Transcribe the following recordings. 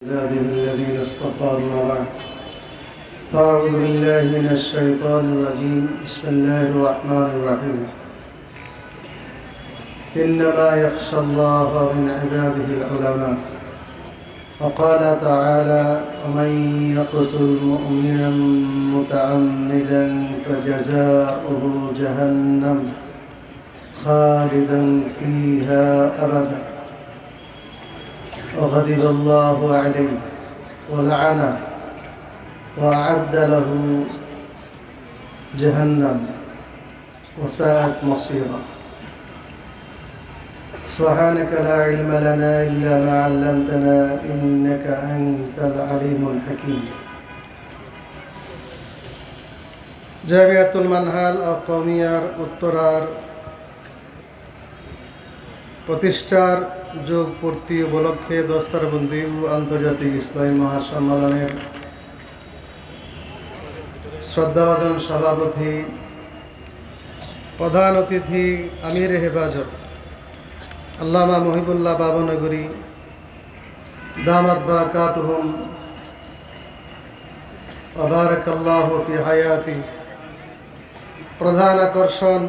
عباده الذين اصطفى أما بعد فأعوذ بالله من الشيطان الرجيم بسم الله الرحمن الرحيم إنما يخشى الله من عباده العلماء وقال تعالى ومن يقتل مؤمنا متعمدا فجزاؤه جهنم خالدا فيها أبدا وغضب الله عليه ولعنه وأعد له جهنم وساءت مصيرا سبحانك لا علم لنا إلا ما علمتنا إنك أنت العليم الحكيم জামিয়াতুল মানহাল কওমিয়ার উত্তরার প্রতিষ্ঠার যোগ পূর্তি উপলক্ষে দস্তারবন্দি ও আন্তর্জাতিক ইসলামী মহাসম্মেলনের শ্রদ্ধাভাজন সভাপতি প্রধান অতিথি আমির হেফাজত আল্লামা মহিবুল্লাহ বাবনগরী দামাত বারাকাতুহুম ওয়া বারাকাল্লাহু ফি হায়াতি প্রধান আকর্ষণ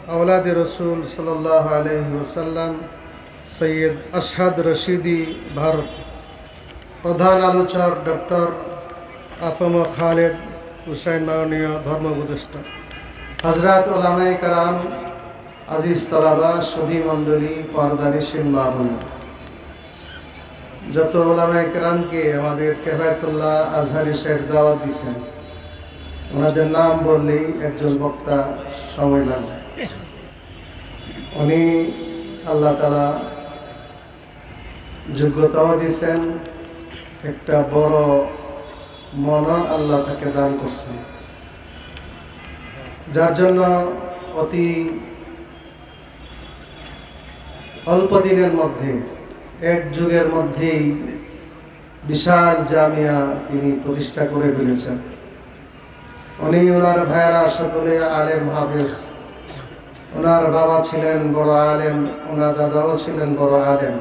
আওলাদে রসুল সাল্লাল্লাহু আলাইহি ওয়াসাল্লাম সৈয়দ আশহাদ রশিদি ভারত প্রধান আলোচক ডক্টর আফম খালেদ হুসাইন মাননীয় ধর্ম উপদেষ্টা হযরত উলামায়ে কেরাম আজিজ তলাবা সুধী মণ্ডলী পর্দানিশীন মা বোন যত উলামায়ে কেরামকে আমাদের কেফায়েতুল্লাহ আজহারি শেখ দাওয়াত দিয়েছেন ওনাদের নাম বললেই একজন বক্তা সময় লাগবে উনি আল্লাহ তাআলা যোগ্যতাও দিয়েছেন একটা বড় মন আল্লাহ তাকে দান করছেন যার জন্য অতি অল্প দিনের মধ্যে এক যুগের মধ্যেই বিশাল জামিয়া তিনি প্রতিষ্ঠা করে ফেলেছেন উনি ওনার ভাইয়েরা সকলে আলেম হাফেজ ওনার বাবা ছিলেন বড় আলেম ওনার দাদাও ছিলেন বড় আলেম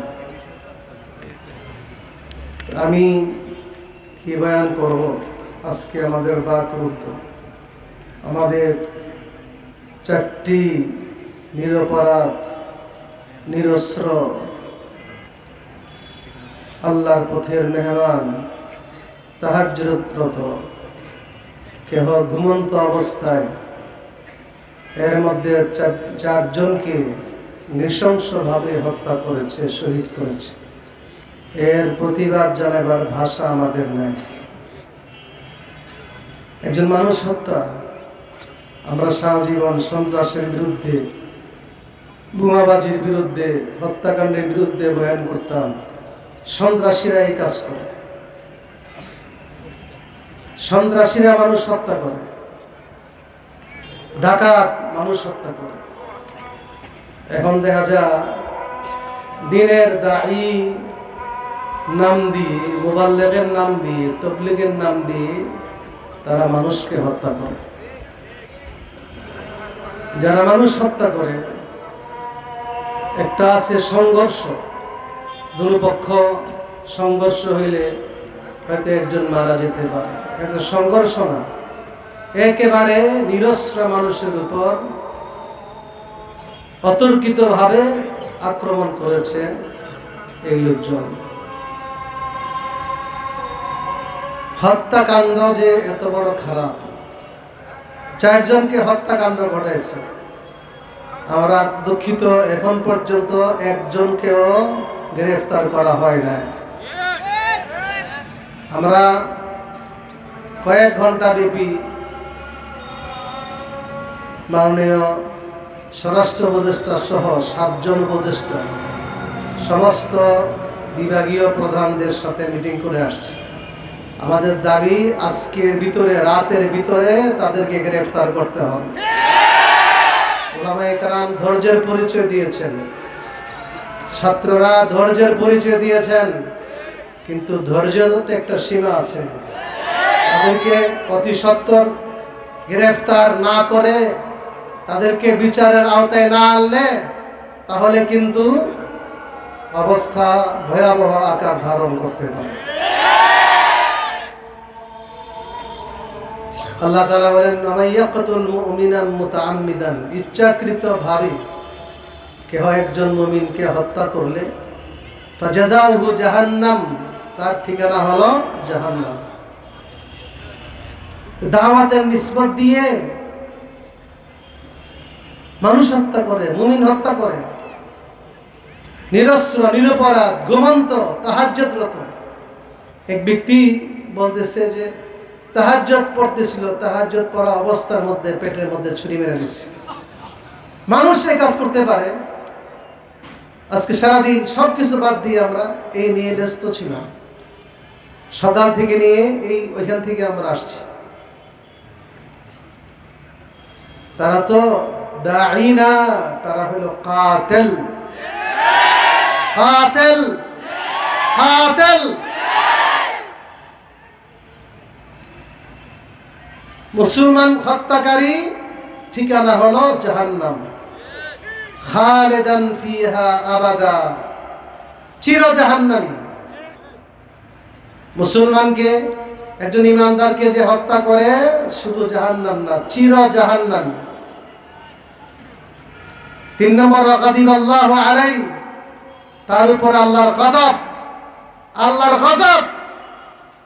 আমি কি বয়ান করব আজকে আমাদের বাকরুদ্ধ আমাদের চারটি নিরপরাধ নিরস্ত্র আল্লাহর পথের মেহমান তাহাজ্জুদরত কেহ ঘুমন্ত অবস্থায় এর মধ্যে চারজনকে নৃশংসভাবে হত্যা করেছে শহীদ করেছে এর প্রতিবাদ জানাবার ভাষা আমাদের নাই একজন মানুষ হত্যা আমরা সারা জীবন সন্ত্রাসের বিরুদ্ধে বোমাবাজির বিরুদ্ধে হত্যাকাণ্ডের বিরুদ্ধে বয়ান করতাম সন্ত্রাসীরা এই কাজ করে সন্ত্রাসীরা মানুষ হত্যা করে ডাকাত মানুষ হত্যা করে এখন দেখা যায় দিনের দায়ী নাম দিয়ে মুবাল্লিগের নাম দিয়ে তাবলীগের নাম দিয়ে তারা মানুষকে হত্যা করে যারা মানুষ হত্যা করে একটা আছে সংঘর্ষ দুপক্ষ সংঘর্ষ হইলে হয়তো একজন মারা যেতে পারে এটা সংঘর্ষ না একেবারে নিরস্ত্র মানুষের উপর অতর্কিতভাবে আক্রমণ করেছে এই লোকজন হত্যাকাণ্ড যে এত বড় খারাপ চারজনকে হত্যাকাণ্ড ঘটাইছে আমরা দুঃখিত এখন পর্যন্ত একজনকেও গ্রেফতার করা হয় না আমরা কয়েক ঘন্টা ব্যাপী মাননীয় স্বরাষ্ট্র উপদেষ্টা সহ 7 জন উপদেষ্টা সমস্ত বিভাগীয় প্রধানদের সাথে মিটিং করে আসছে আমাদের দাবি আজকের ভিতরে রাতের ভিতরে তাদেরকে গ্রেফতার করতে হবে উলামায়ে কেরাম ধৈর্যের পরিচয় দিয়েছেন ছাত্ররা ধৈর্যের পরিচয় দিয়েছেন কিন্তু ধৈর্যের তো একটা সীমা আছে তাদেরকে অতি সত্বর গ্রেফতার না করে তাদেরকে বিচারের আওতায় না আনলে তাহলে কিন্তু অবস্থা ভয়াবহ আকার ধারণ করতে পারে। আল্লাহ তাআলা বলেন, আমাইয়াকতুল মুমিনান মুতাআম্মিদান, ইচ্ছাকৃতভাবে কেহ একজন মুমিনকে হত্যা করলে ফাজাযাউহু জাহান্নাম, তার ঠিকানা হলো জাহান্নাম। দাওয়াতের নিসবত দিয়ে মানুষ হত্যা করে, মুমিন হত্যা করে, নিরস্ত্র নিরপরাধ ঘুমন্ত তাহাজ্জুদরত এক ব্যক্তি বলতেছে যে তাহাজ্জুদ পড়তেছিল, তাহাজ্জুদ পড়া অবস্থার মধ্যে পেটের মধ্যে ছুরি মেরে দিচ্ছে। মানুষ এই কাজ করতে পারে। আজকে সারাদিন সবকিছু বাদ দিয়ে আমরা এই নিয়ে ব্যস্ত ছিলাম, সকাল থেকে নিয়ে ওইখান থেকে আমরা আসছি। তারা তো দাঈ না, তারা হলো কাতিল। কাতিল কাতিল মুসলমান হত্যাকারী ঠিকানা হলো জাহান্নাম, খালিদান ফিহা আবাদা, চির জাহান্নামী। মুসলমানকে, একজন ইমানদারকে যে হত্যা করে শুধু জাহান্নাম না, চির জাহান্নামী। 3 নম্বর গাদিবাল্লাহু আলাইহি, তার উপর আল্লাহর গজব। আল্লাহর গজব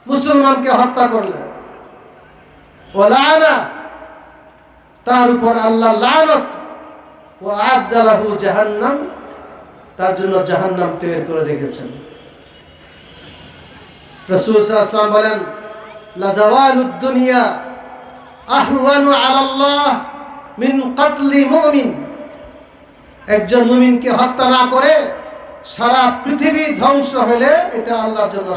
মুসলমানকে হত্যা করলে। ওয়া লাআনা, তার উপর আল্লাহ লানত। ওয়া আ'আদ্দা লাহু জাহান্নাম, তার জন্য জাহান্নাম তৈরি করে রেখেছেন। রাসূল সাল্লাল্লাহু আলাইহি ওয়াসাল্লাম বলেন, লা যাওয়ালুদ দুনিয়া আহওয়ানু আলাল্লাহ মিন কাতলি মুমিন, একজন মুমিনকে হত্যা না করে সারা পৃথিবী ধ্বংস হলে এটা আল্লাহর জন্য